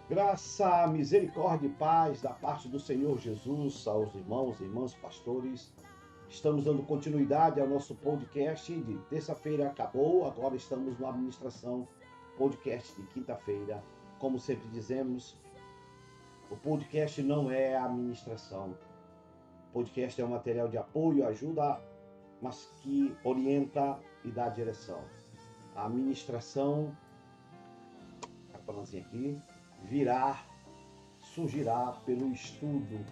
Graça, misericórdia e paz da parte do Senhor Jesus aos irmãos e irmãs pastores. Estamos dando continuidade ao nosso podcast de terça-feira acabou, agora estamos na administração podcast de quinta-feira. Como sempre dizemos, o podcast não é a administração. O podcast é um material de apoio, ajuda, mas que orienta e dá direção. A administração, a palavrinha aqui, virá, surgirá pelo estudo,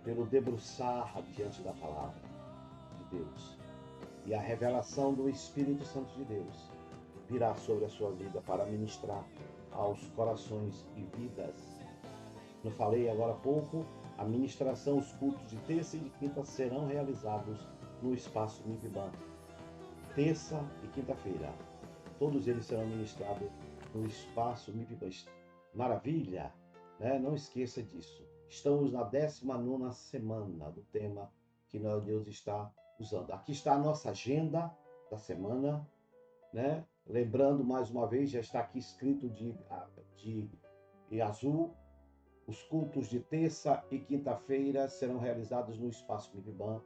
pelo debruçar diante da palavra de Deus. E a revelação do Espírito Santo de Deus virá sobre a sua vida para ministrar aos corações e vidas. Eu falei agora há pouco, a ministração, os cultos de terça e de quinta serão realizados no espaço MIPBAN. Terça e quinta-feira, todos eles serão ministrados no espaço MIPBAN. Maravilha, né? Não esqueça disso. Estamos na 19ª semana do tema que Deus está usando. Aqui está a nossa agenda da semana, né? Lembrando mais uma vez, já está aqui escrito de azul, os cultos de terça e quinta-feira serão realizados no espaço MIPBAN.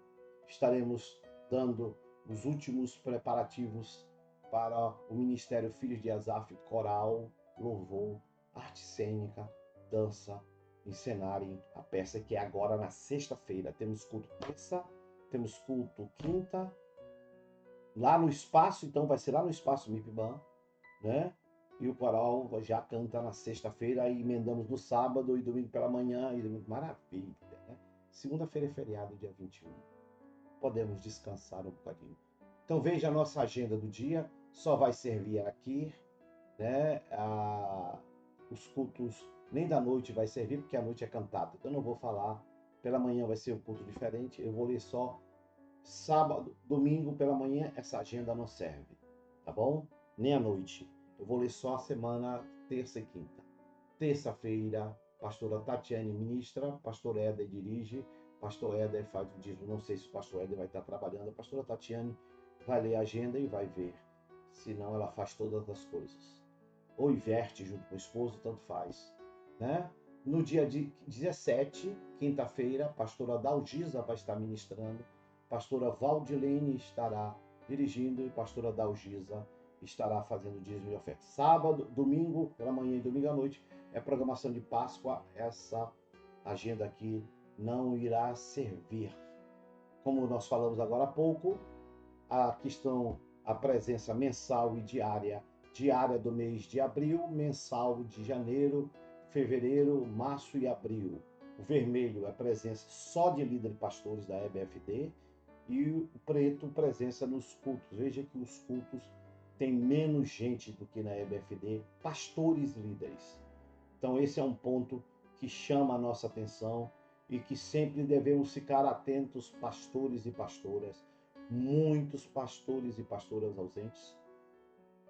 Estaremos dando os últimos preparativos para o Ministério Filhos de Asaf, coral, louvor, arte cênica, dança, encenarem a peça que é agora na sexta-feira. Temos culto terça, temos culto quinta, lá no espaço, então vai ser lá no espaço MIPBAN, né? E o coral já canta na sexta-feira, aí emendamos no sábado e domingo pela manhã, e domingo, maravilha, né? Segunda-feira é feriado, dia 21. Podemos descansar um bocadinho. Então veja a nossa agenda do dia, só vai servir aqui, né? Os cultos nem da noite vai servir, porque a noite é cantada. Então eu não vou falar, pela manhã vai ser um culto diferente, eu vou ler só sábado, domingo pela manhã, essa agenda não serve, tá bom? Nem à noite. Eu vou ler só a semana, terça e quinta. Terça-feira, pastora Tatiane ministra, pastor Éder dirige, pastor Éder faz o dízimo. Não sei se o pastor Éder vai estar trabalhando, a pastora Tatiane vai ler a agenda e vai ver. Senão ela faz todas as coisas. Ou inverte junto com o esposo, tanto faz, né? No dia 17, quinta-feira, a pastora Dalgisa vai estar ministrando, pastora Valdilene estará dirigindo e pastora Dalgisa estará fazendo dízimo e oferta. Sábado, domingo pela manhã e domingo à noite é programação de Páscoa. Essa agenda aqui não irá servir. Como nós falamos agora há pouco, aqui estão a presença mensal e diária. Diária do mês de abril, mensal de janeiro, fevereiro, março e abril. O vermelho é presença só de líderes pastores da EBFD e o preto, presença nos cultos. Veja que os cultos têm menos gente do que na EBFD, pastores líderes. Então esse é um ponto que chama a nossa atenção e que sempre devemos ficar atentos, pastores e pastoras. Muitos pastores e pastoras ausentes.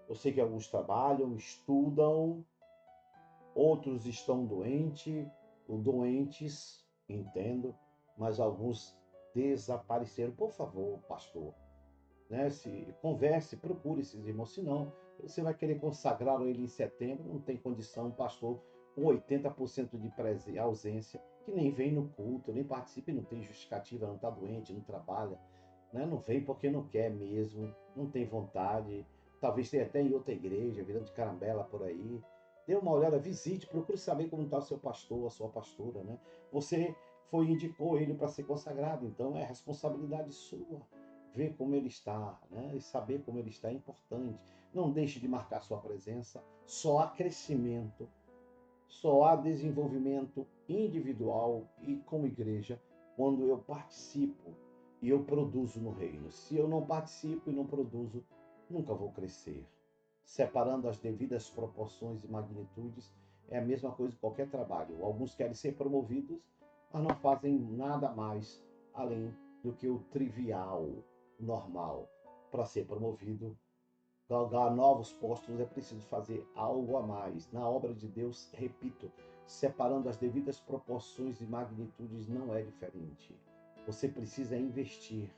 Eu sei que alguns trabalham, estudam, outros estão doentes, entendo, mas alguns desapareceram. Por favor, pastor, né? Se converse, procure esses irmãos, senão você vai querer consagrar ele em setembro, não tem condição, pastor, com 80% de ausência, que nem vem no culto, nem participa e não tem justificativa, não está doente, não trabalha, né? Não vem porque não quer mesmo, não tem vontade, talvez tenha até em outra igreja, virando de carambela por aí. Dê uma olhada, visite, procure saber como está o seu pastor, a sua pastora, né? Você indicou ele para ser consagrado, então é responsabilidade sua ver como ele está, né? E saber como ele está é importante. Não deixe de marcar sua presença. Só há crescimento, só há desenvolvimento individual e como igreja quando eu participo e eu produzo no reino. Se eu não participo e não produzo, nunca vou crescer. Separando as devidas proporções e magnitudes, é a mesma coisa que qualquer trabalho. Alguns querem ser promovidos, mas não fazem nada mais além do que o trivial, o normal. Para ser promovido, galgar novos postos, é preciso fazer algo a mais. Na obra de Deus, repito, separando as devidas proporções e magnitudes, não é diferente. Você precisa investir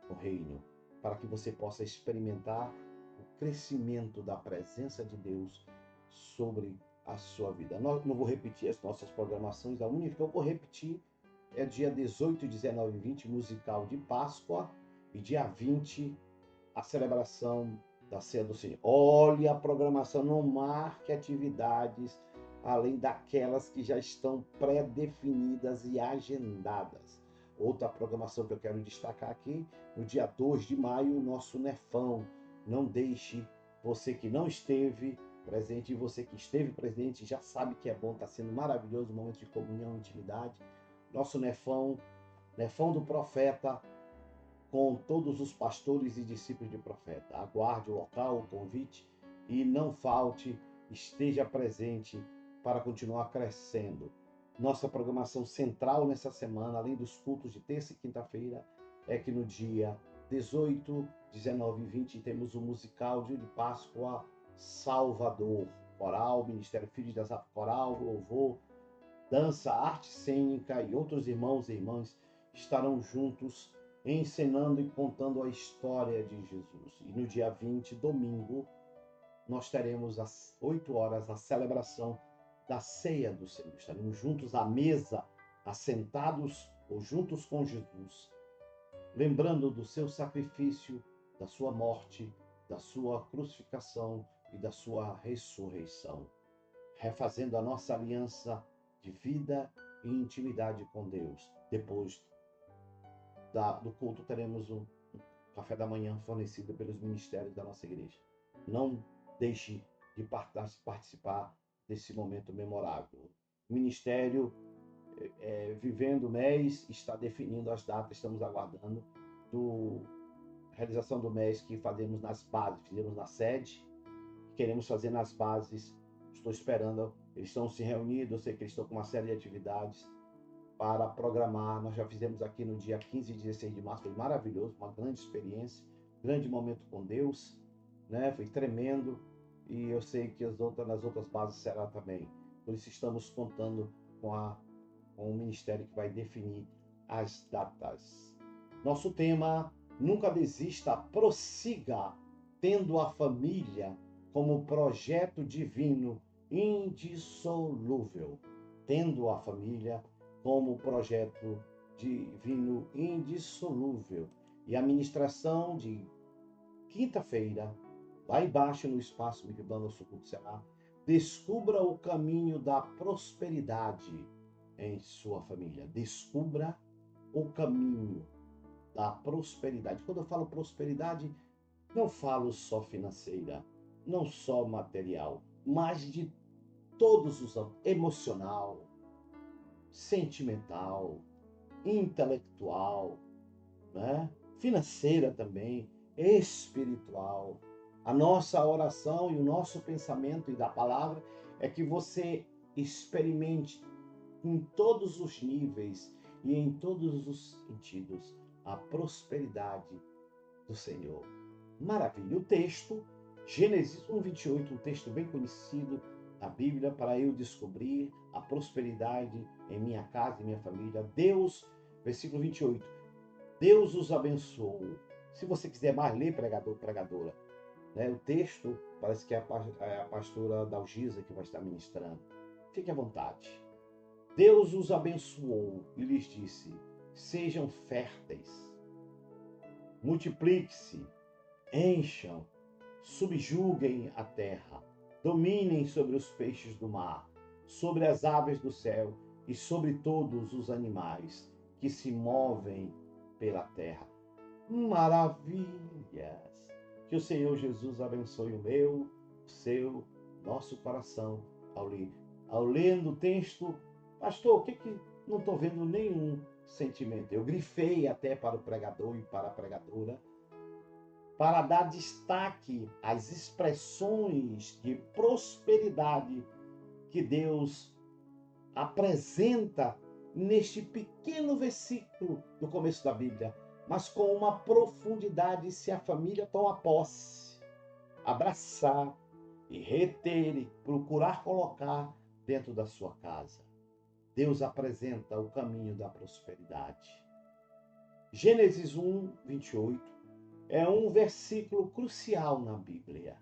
no reino para que você possa experimentar o crescimento da presença de Deus sobre a sua vida. Não vou repetir as nossas programações, a única que eu vou repetir é dia 18, 19 e 20, musical de Páscoa, e dia 20, a celebração da Ceia do Senhor. Olhe a programação, não marque atividades além daquelas que já estão pré-definidas e agendadas. Outra programação que eu quero destacar aqui, no dia 2 de maio, o nosso Nefão. Não deixe, você que não esteve presente e você que esteve presente já sabe que é bom, está sendo maravilhoso, um momento de comunhão, intimidade. Nosso Nefão, Nefão do Profeta, com todos os pastores e discípulos de profeta. Aguarde o local, o convite e não falte, esteja presente para continuar crescendo. Nossa programação central nessa semana, além dos cultos de terça e quinta-feira, é que no dia 18, 19 e 20 temos o musical de Páscoa Salvador. Coral, Ministério Filhos das Coral, louvor, dança, arte cênica e outros irmãos e irmãs estarão juntos ensinando e contando a história de Jesus. E no dia 20, domingo, nós teremos às 8 horas a celebração da Ceia do Senhor. Estaremos juntos à mesa, assentados ou juntos com Jesus, lembrando do seu sacrifício, da sua morte, da sua crucificação e da sua ressurreição, refazendo a nossa aliança de vida e intimidade com Deus. Depois do culto, teremos um café da manhã fornecido pelos ministérios da nossa igreja. Não deixe de participar desse momento memorável. O Ministério Vivendo o mês está definindo as datas, estamos aguardando a realização do mês que fazemos nas bases, fizemos na sede, queremos fazer nas bases. Estou esperando, eles estão se reunindo, eu sei que eles estão com uma série de atividades para programar. Nós já fizemos aqui no dia 15 e 16 de março, foi maravilhoso, uma grande experiência, grande momento com Deus, né? Foi tremendo, e eu sei que nas outras bases será também. Por isso estamos contando com o ministério que vai definir as datas. Nosso tema: nunca desista, prossiga, tendo a família como projeto divino indissolúvel. Tendo a família como projeto divino indissolúvel. E a ministração de quinta-feira, lá embaixo no espaço Microplano Sucuto será: descubra o caminho da prosperidade em sua família. Descubra o caminho da prosperidade. Quando eu falo prosperidade, não falo só financeira, não só material, mas de todos os âmbitos: emocional, sentimental, intelectual, né? Financeira também, espiritual. A nossa oração e o nosso pensamento e da palavra é que você experimente em todos os níveis e em todos os sentidos a prosperidade do Senhor. Maravilha. O texto, Gênesis 1, 28, um texto bem conhecido da Bíblia, para eu descobrir a prosperidade em minha casa e minha família. Deus, versículo 28, Deus os abençoou. Se você quiser mais ler, pregador, pregadora, né? O texto parece que é a pastora Dalgisa que vai estar ministrando. Fique à vontade. Deus os abençoou e lhes disse: sejam férteis, multipliquem-se, encham, subjuguem a terra, dominem sobre os peixes do mar, sobre as aves do céu e sobre todos os animais que se movem pela terra. Maravilhas! Que o Senhor Jesus abençoe o meu, o seu, nosso coração ao ler. Ao ler o texto, pastor, não estou vendo nenhum sentimento. Eu grifei até para o pregador e para a pregadora, para dar destaque às expressões de prosperidade que Deus apresenta neste pequeno versículo do começo da Bíblia, mas com uma profundidade. Se a família toma posse, abraçar e reter e procurar colocar dentro da sua casa, Deus apresenta o caminho da prosperidade. Gênesis 1, 28 é um versículo crucial na Bíblia.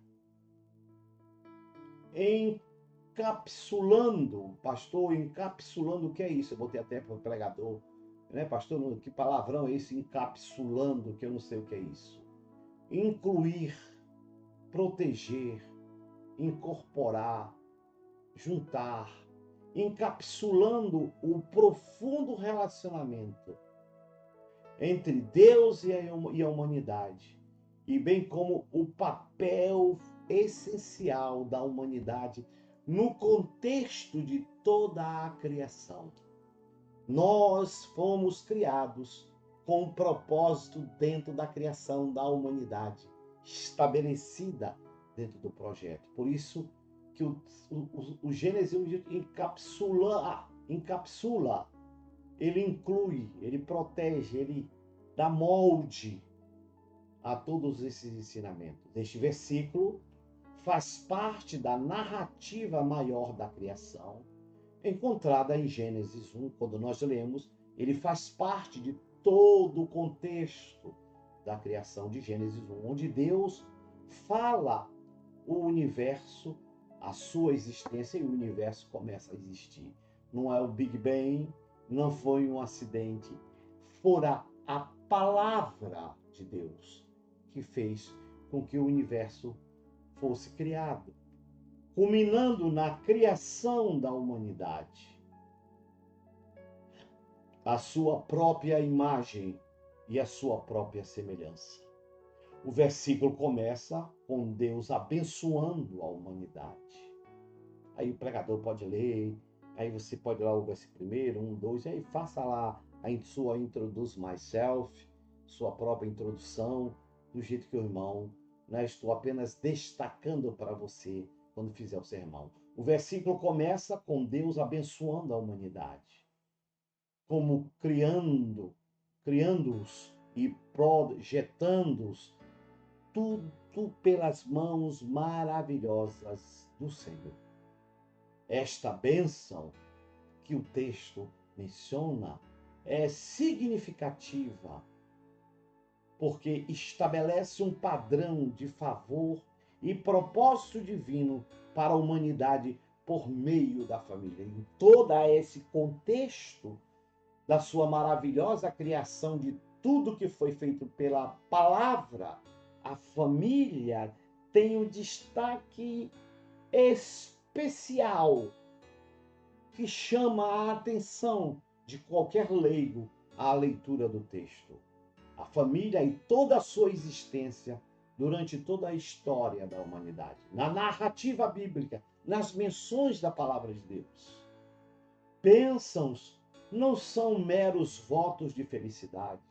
Em encapsulando, pastor, encapsulando, o que é isso? Eu botei até para o pregador, né, pastor? Que palavrão é esse, encapsulando, que eu não sei o que é isso. Incluir, proteger, incorporar, juntar, encapsulando o profundo relacionamento entre Deus e a humanidade, e bem como o papel essencial da humanidade no contexto de toda a criação. Nós fomos criados com um propósito dentro da criação da humanidade, estabelecida dentro do projeto. Por isso que o Gênesis encapsula, ele inclui, ele protege, ele dá molde a todos esses ensinamentos. Este versículo faz parte da narrativa maior da criação, encontrada em Gênesis 1, quando nós lemos, ele faz parte de todo o contexto da criação de Gênesis 1, onde Deus fala o universo, a sua existência, e o universo começa a existir. Não é o Big Bang, não foi um acidente, fora a palavra de Deus que fez com que o universo fosse criado, culminando na criação da humanidade, a sua própria imagem e a sua própria semelhança. O versículo começa com Deus abençoando a humanidade. Aí o pregador pode ler, aí você pode ler o versículo primeiro, 1, 2, aí faça lá a sua Introduce Myself, sua própria introdução, do jeito que o irmão, né, estou apenas destacando para você quando fizer o sermão. O versículo começa com Deus abençoando a humanidade, como criando-os e projetando-os, tudo pelas mãos maravilhosas do Senhor. Esta bênção que o texto menciona é significativa, porque estabelece um padrão de favor e propósito divino para a humanidade por meio da família. Em todo esse contexto da sua maravilhosa criação, de tudo que foi feito pela palavra, a família tem um destaque especial que chama a atenção de qualquer leigo à leitura do texto. A família e toda a sua existência durante toda a história da humanidade, na narrativa bíblica, nas menções da palavra de Deus. Bênçãos não são meros votos de felicidade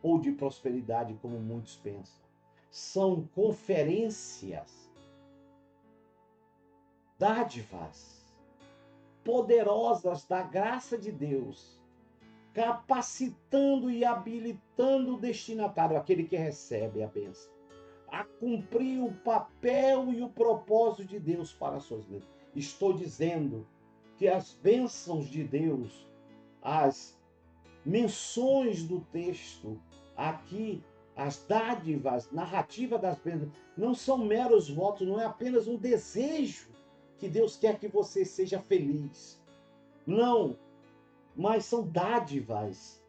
ou de prosperidade, como muitos pensam. São conferências, dádivas poderosas da graça de Deus, capacitando e habilitando o destinatário, aquele que recebe a bênção, a cumprir o papel e o propósito de Deus para as suas vidas. Estou dizendo que as bênçãos de Deus, as menções do texto, aqui, as dádivas, narrativa das bênçãos, não são meros votos, não é apenas um desejo que Deus quer que você seja feliz. Não, mas são dádivas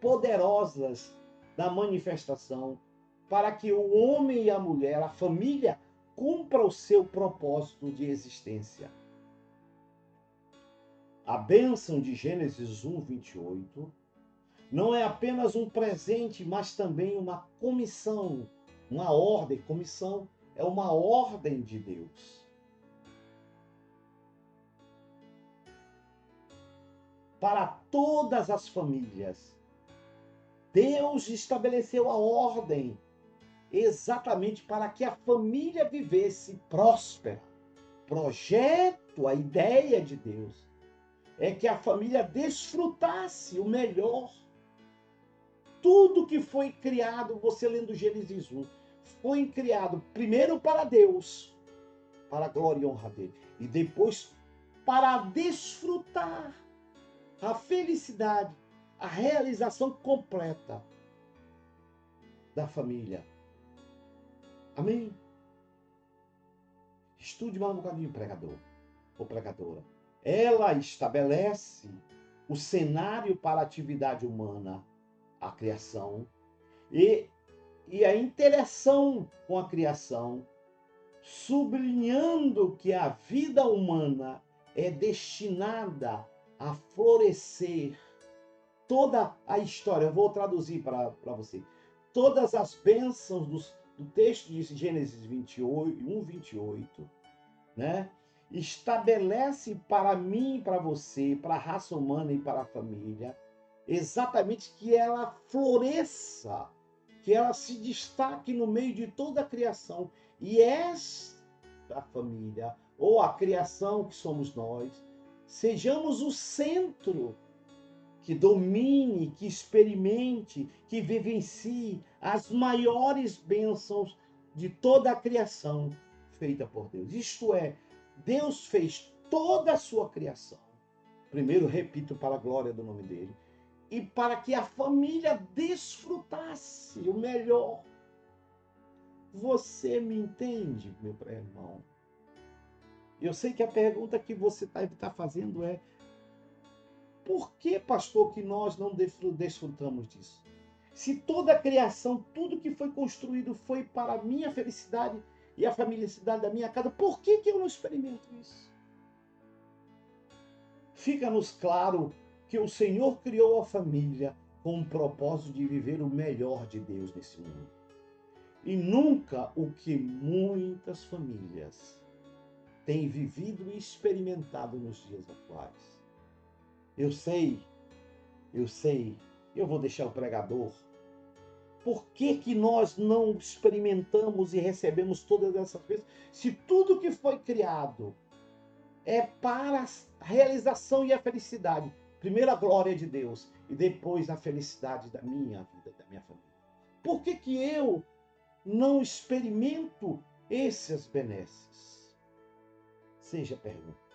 poderosas da manifestação para que o homem e a mulher, a família, cumpra o seu propósito de existência. A bênção de Gênesis 1, 28 não é apenas um presente, mas também uma comissão, uma ordem. Comissão é uma ordem de Deus para todas as famílias. Deus estabeleceu a ordem exatamente para que a família vivesse próspera. Projeto, a ideia de Deus é que a família desfrutasse o melhor. Tudo que foi criado, você lendo Gênesis 1, foi criado primeiro para Deus, para a glória e honra dele, e depois para desfrutar a felicidade, a realização completa da família. Amém? Estude mais um bocadinho, pregador. ou pregadora. Ela estabelece o cenário para a atividade humana, a criação, e, e a interação com a criação, sublinhando que a vida humana é destinada a florescer. Toda a história, eu vou traduzir para você. Todas as bênçãos do texto de Gênesis 28, 28, né? Estabelece para mim, para você, para a raça humana e para a família, exatamente que ela floresça, que ela se destaque no meio de toda a criação. E esta família, ou a criação que somos nós, sejamos o centro que domine, que experimente, que vivencie as maiores bênçãos de toda a criação feita por Deus. Isto é, Deus fez toda a sua criação. Primeiro, repito, para a glória do nome dele. E para que a família desfrutasse o melhor. Você me entende, meu irmão? Eu sei que a pergunta que você está fazendo é: por que, pastor, que nós não desfrutamos disso? Se toda a criação, tudo que foi construído foi para a minha felicidade e a felicidade da minha casa, por que eu não experimento isso? Fica-nos claro que o Senhor criou a família com o propósito de viver o melhor de Deus nesse mundo. E nunca o que muitas famílias têm vivido e experimentado nos dias atuais. Eu sei, eu vou deixar o pregador. Por que nós não experimentamos e recebemos todas essas coisas, se tudo que foi criado é para a realização e a felicidade? Primeiro a glória de Deus e depois a felicidade da minha vida, da minha família. Por que eu não experimento esses benesses? Seja a pergunta.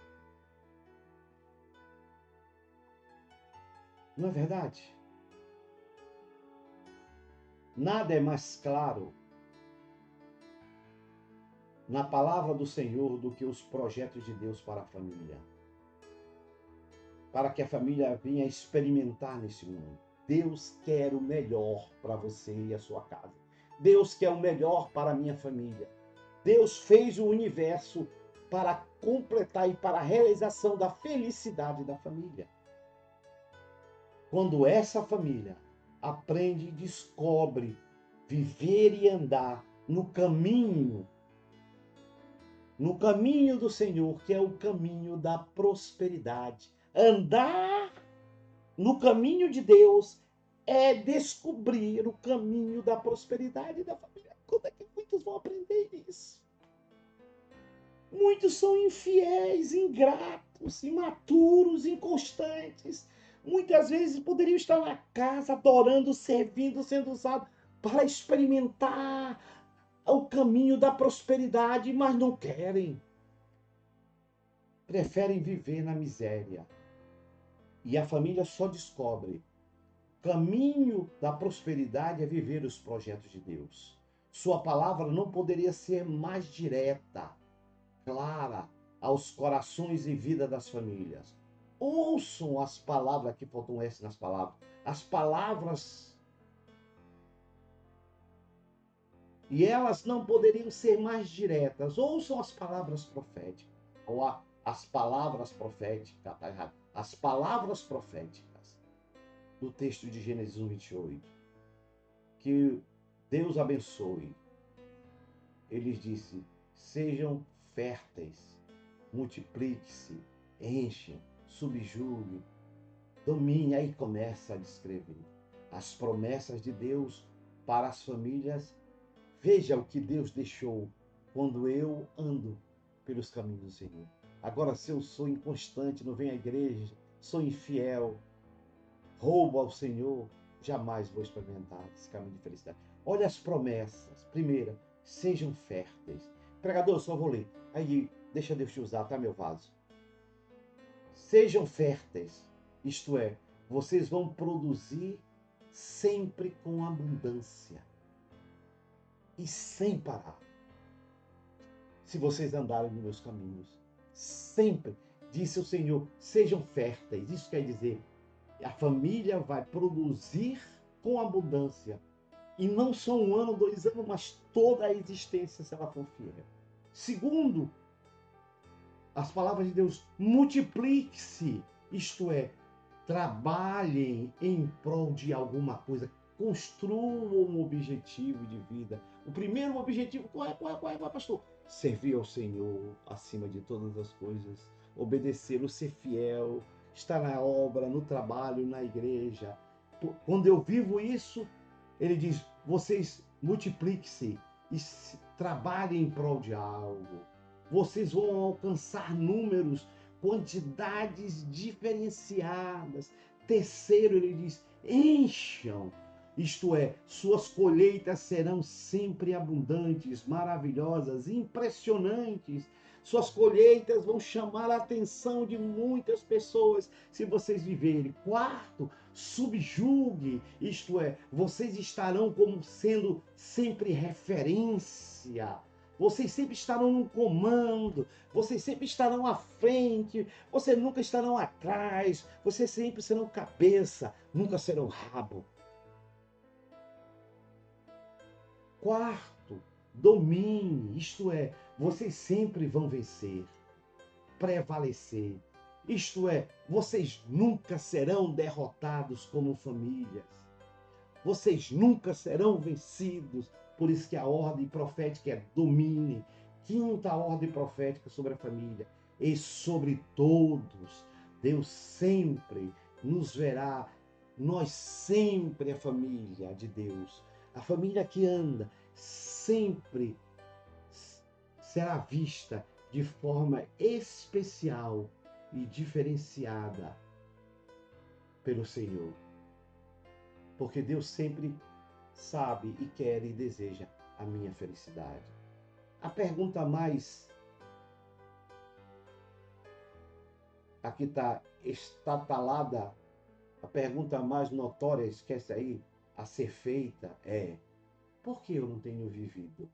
Não é verdade? Nada é mais claro na palavra do Senhor do que os projetos de Deus para a família. Para que a família venha experimentar nesse mundo. Deus quer o melhor para você e a sua casa. Deus quer o melhor para a minha família. Deus fez o universo para completar e para a realização da felicidade da família. Quando essa família aprende e descobre viver e andar no caminho do Senhor, que é o caminho da prosperidade. Andar no caminho de Deus é descobrir o caminho da prosperidade da família. Como é que muitos vão aprender isso? Muitos são infiéis, ingratos, imaturos, inconstantes. Muitas vezes poderiam estar na casa, adorando, servindo, sendo usados para experimentar o caminho da prosperidade, mas não querem. Preferem viver na miséria. E a família só descobre o caminho da prosperidade é viver os projetos de Deus. Sua palavra não poderia ser mais direta, clara aos corações e vida das famílias. Ouçam as palavras, que faltam S nas palavras, as palavras, e elas não poderiam ser mais diretas. Ouçam as palavras proféticas, ou as palavras proféticas, tá errado, as palavras proféticas do texto de Gênesis 1, 28. Que Deus abençoe. Ele disse: sejam férteis, multiplique-se, enchem, subjugue, domine. Aí começa a descrever as promessas de Deus para as famílias. Veja o que Deus deixou quando eu ando pelos caminhos do Senhor. Agora, se eu sou inconstante, não venho à igreja, sou infiel, roubo ao Senhor, jamais vou experimentar esse caminho de felicidade. Olha as promessas. Primeira, sejam férteis. Pregador, eu só vou ler. Aí, deixa Deus te usar, tá, meu vaso? Sejam férteis. Isto é, vocês vão produzir sempre com abundância. E sem parar. Se vocês andarem nos meus caminhos. sempre, disse o Senhor, sejam férteis. Isso quer dizer, a família vai produzir com abundância. E não só um ano, 2 anos, mas toda a existência se ela for fiel. Segundo, as palavras de Deus, multiplique-se, isto é, trabalhem em prol de alguma coisa, construam um objetivo de vida. O primeiro objetivo, qual é, pastor? Servir ao Senhor acima de todas as coisas, obedecê-lo, ser fiel, estar na obra, no trabalho, na igreja. Quando eu vivo isso, ele diz, vocês multipliquem-se e trabalhem em prol de algo. Vocês vão alcançar números, quantidades diferenciadas. Terceiro, ele diz, encham. Isto é, suas colheitas serão sempre abundantes, maravilhosas, impressionantes. Suas colheitas vão chamar a atenção de muitas pessoas se vocês viverem. Quarto, subjugue, isto é, vocês estarão como sendo sempre referência. Vocês sempre estarão no comando, vocês sempre estarão à frente, vocês nunca estarão atrás, vocês sempre serão cabeça, nunca serão rabo. Quarto, domine, isto é, vocês sempre vão vencer, prevalecer. Isto é, vocês nunca serão derrotados como famílias. Vocês nunca serão vencidos. Por isso que a ordem profética é domine. Quinta ordem profética sobre a família. E sobre todos, Deus sempre nos verá. Nós sempre a família de Deus. A família que anda sempre será vista de forma especial e diferenciada pelo Senhor. Porque Deus sempre sabe e quer e deseja a minha felicidade. A pergunta mais aqui está estatalada, a pergunta mais notória, esquece aí, a ser feita é: por que eu não tenho vivido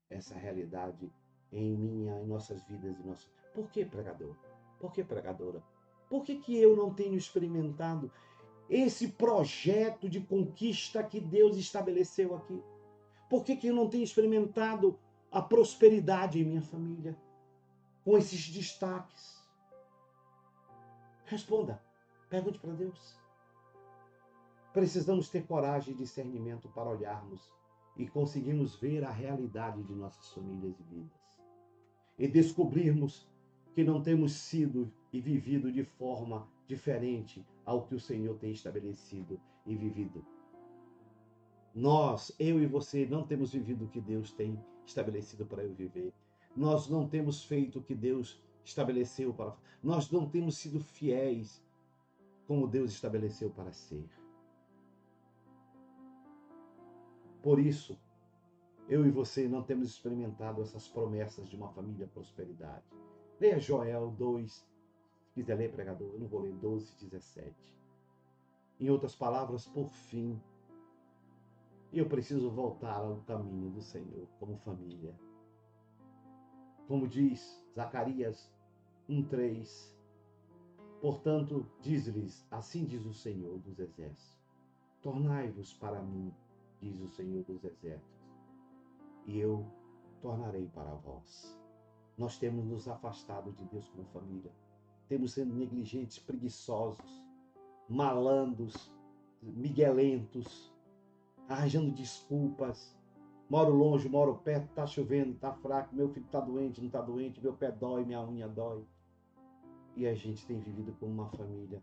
essa realidade em nossas vidas e nossas... Por que, pregador? Por que, pregadora? Por que eu não tenho experimentado esse projeto de conquista que Deus estabeleceu aqui? Por que eu não tenho experimentado a prosperidade em minha família? Com esses destaques. Responda. Pergunte para Deus. Precisamos ter coragem e discernimento para olharmos e conseguirmos ver a realidade de nossas famílias e vidas. E descobrirmos que não temos sido e vivido de forma diferente ao que o Senhor tem estabelecido e vivido. Nós, eu e você, não temos vivido o que Deus tem estabelecido para eu viver. Nós não temos feito o que Deus estabeleceu para... Nós não temos sido fiéis como Deus estabeleceu para ser. Por isso, eu e você não temos experimentado essas promessas de uma família prosperidade. Leia Joel 2, se quiser ler, pregador, eu não vou ler, 12, 17. Em outras palavras, por fim, eu preciso voltar ao caminho do Senhor como família. Como diz Zacarias 1:3, portanto, diz-lhes, assim diz o Senhor dos Exércitos, tornai-vos para mim, diz o Senhor dos Exércitos, e eu tornarei para vós. Nós temos nos afastado de Deus como família. Temos sido negligentes, preguiçosos, malandros, miguelentos, arranjando desculpas. Moro longe, moro perto, está chovendo, está fraco, meu filho está doente, não está doente, meu pé dói, minha unha dói. E a gente tem vivido como uma família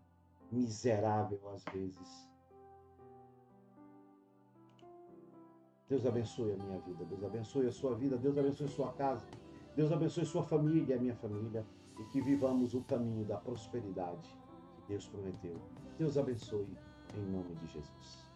miserável às vezes. Deus abençoe a minha vida, Deus abençoe a sua vida, Deus abençoe a sua casa, Deus abençoe a sua família e a minha família, e que vivamos o caminho da prosperidade que Deus prometeu. Deus abençoe em nome de Jesus.